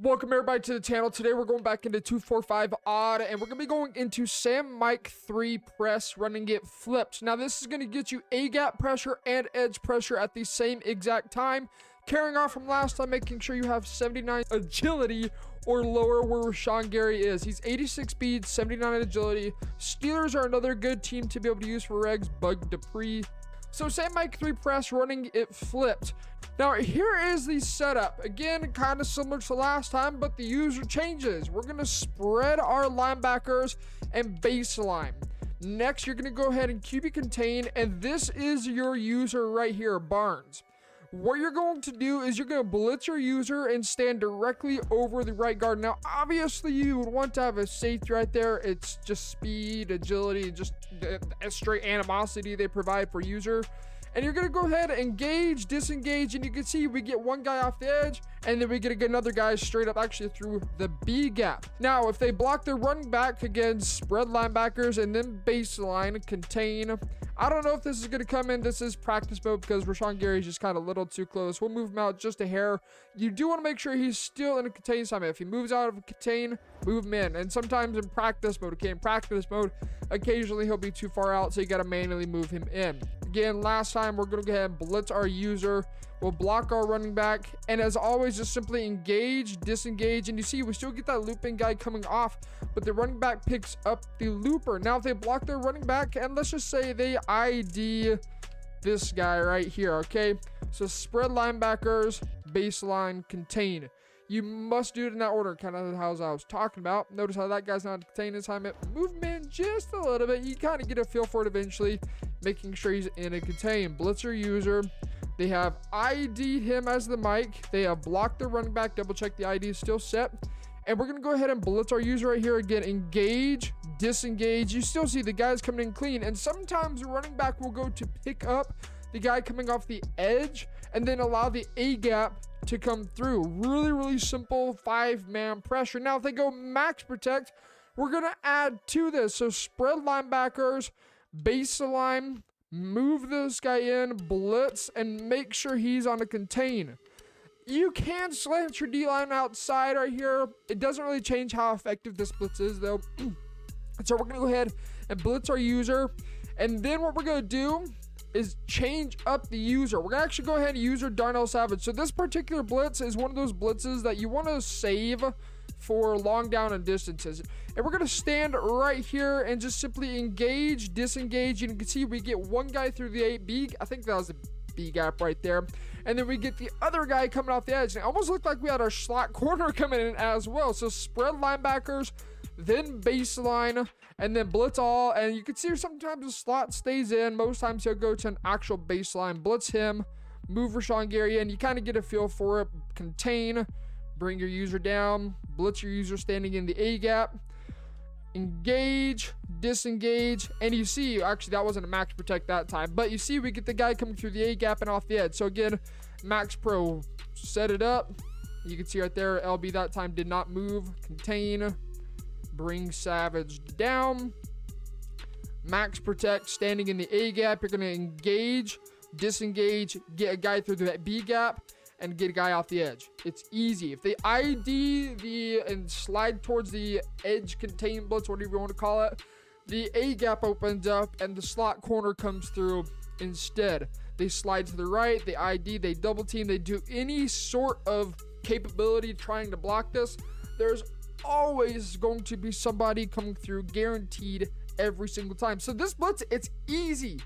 Welcome everybody to the channel. Today we're going back into 245 odd and we're going to be going into Sam Mike 3 press running it flips. Now this is going to get you A gap pressure and edge pressure at the same exact time. Carrying off from last time, making sure you have 79 agility or lower where Rashawn Gary is. He's 86 speed, 79 agility. Steelers are another good team to be able to use for regs. Bug Dupree. So Sam Mike 3 press running it flipped. Now here is the setup. Again, kind of similar to last time, but the user changes. We're going to spread our linebackers and baseline. Next, you're going to go ahead and QB contain, and this is your user right here, Barnes. What you're going to do is you're going to blitz your user and stand directly over the right guard. Now, obviously, you would want to have a safety right there. It's just speed, agility, just a straight animosity they provide for user. And you're going to go ahead and engage, disengage, and you can see we get one guy off the edge, and then we get another guy straight up actually through the B gap. Now, if they block their running back, again, spread linebackers, and then baseline, contain. I don't know if this is going to come in. This is practice mode because Rashawn Gary is just kind of a little too close. We'll move him out just a hair. You do want to make sure he's still in a contain assignment. If he moves out of a contain, move him in. And sometimes in practice mode, okay, in practice mode, occasionally he'll be too far out, so you got to manually move him in. Again, last time we're going to go ahead and blitz our user. We'll block our running back. And as always, just simply engage, disengage. And you see, we still get that looping guy coming off, but the running back picks up the looper. Now, if they block their running back, and let's just say they ID this guy right here, okay? So spread linebackers, baseline, contain. You must do it in that order, kind of how I was talking about. Notice how that guy's not in contain assignment. Move him in just a little bit. You kind of get a feel for it eventually, making sure he's in a contain. Blitzer user. They have ID'd him as the mic. They have blocked the running back. Double check the ID is still set. And we're going to go ahead and blitz our user right here again. Engage, disengage. You still see the guys coming in clean. And sometimes the running back will go to pick up the guy coming off the edge and then allow the A gap to come through. Really simple 5-man pressure. Now, if they go max protect, we're going to add to this. So spread linebackers, baseline, move this guy in, blitz, and make sure he's on a contain. You can slant your D-line outside right here. It doesn't really change how effective this blitz is, though. So we're going to go ahead and blitz our user. And then what we're going to do is change up the user. We're going to actually go ahead and user Darnell Savage. So this particular blitz is one of those blitzes that you want to save for long down and distances. And we're going to stand right here and just simply engage, disengage. You can see we get one guy through the B. I think that was a B gap right there. And then we get the other guy coming off the edge. And it almost looked like we had our slot corner coming in as well. So spread linebackers, then baseline, and then blitz all. And you can see sometimes the slot stays in. Most times he'll go to an actual baseline. Blitz him, move Rashawn Gary in. You kind of get a feel for it. Contain, bring your user down, blitz your user standing in the A gap, engage, disengage, and you see, actually that wasn't a max protect that time, but you see we get the guy coming through the A gap and off the edge. So again, max pro, set it up. You can see right there, LB that time did not move. Contain, bring Savage down, max protect, standing in the A gap. You're going to engage, disengage, get a guy through that B gap, and get a guy off the edge. It's easy. If they ID and slide towards the edge contain blitz, whatever you want to call it, the A gap opens up and the slot corner comes through instead. They slide to the right, they ID, they double team, they do any sort of capability trying to block this. There's always going to be somebody coming through, guaranteed every single time. So this blitz, it's easy.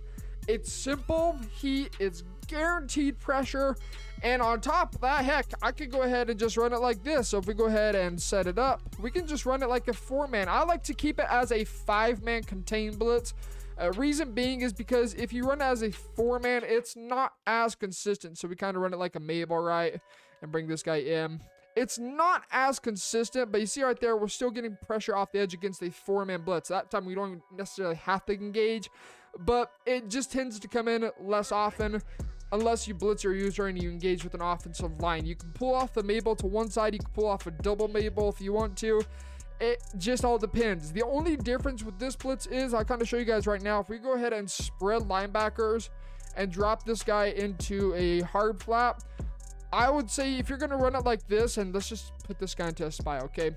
It's simple heat, it's guaranteed pressure, and on top of that, heck, I could go ahead and just run it like this. So if we go ahead and set it up, we can just run it like a 4-man. I like to keep it as a 5-man contain blitz. Reason being is because if you run it as a 4-man, it's not as consistent. So we kind of run it like a Mabel, right? And bring this guy in. It's not as consistent, but you see right there, we're still getting pressure off the edge against a 4-man blitz. That time we don't necessarily have to engage, but it just tends to come in less often unless you blitz your user and you engage with an offensive line. You can pull off the Mabel to one side, you can pull off a double Mabel if you want to. It just all depends. The only difference with this blitz is, I'll kind of show you guys right now, if we go ahead and spread linebackers and drop this guy into a hard flap, I would say if you're going to run it like this, and let's just put this guy into a spy, okay?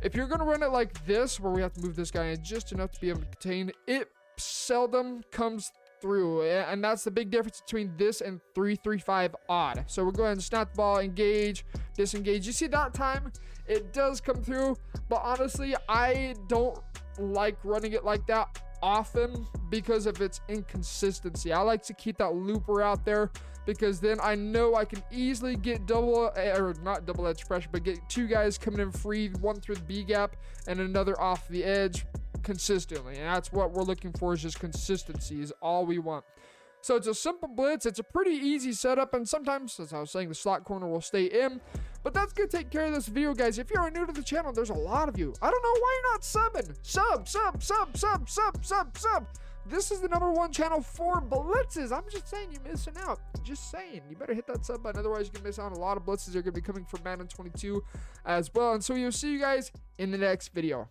If you're going to run it like this, where we have to move this guy in just enough to be able to contain, it seldom comes through. And that's the big difference between this and 3-3-5 odd. So we'll go ahead and snap the ball, engage, disengage. You see that time? It does come through, but honestly, I don't like running it like that often because of its inconsistency. I like to keep that looper out there because then I know I can easily get not double edge pressure, but get two guys coming in free, one through the B gap and another off the edge consistently. And that's what we're looking for, is just consistency is all we want. So it's a simple blitz. It's a pretty easy setup, and sometimes, as I was saying, the slot corner will stay in. But that's going to take care of this video, guys. If you're new to the channel, there's a lot of you. I don't know why you're not subbing. Sub. This is the #1 channel for blitzes. I'm just saying, you're missing out. Just saying. You better hit that sub button. Otherwise, you're going to miss out on a lot of blitzes. They're going to be coming from Madden 22 as well. And so we'll see you guys in the next video.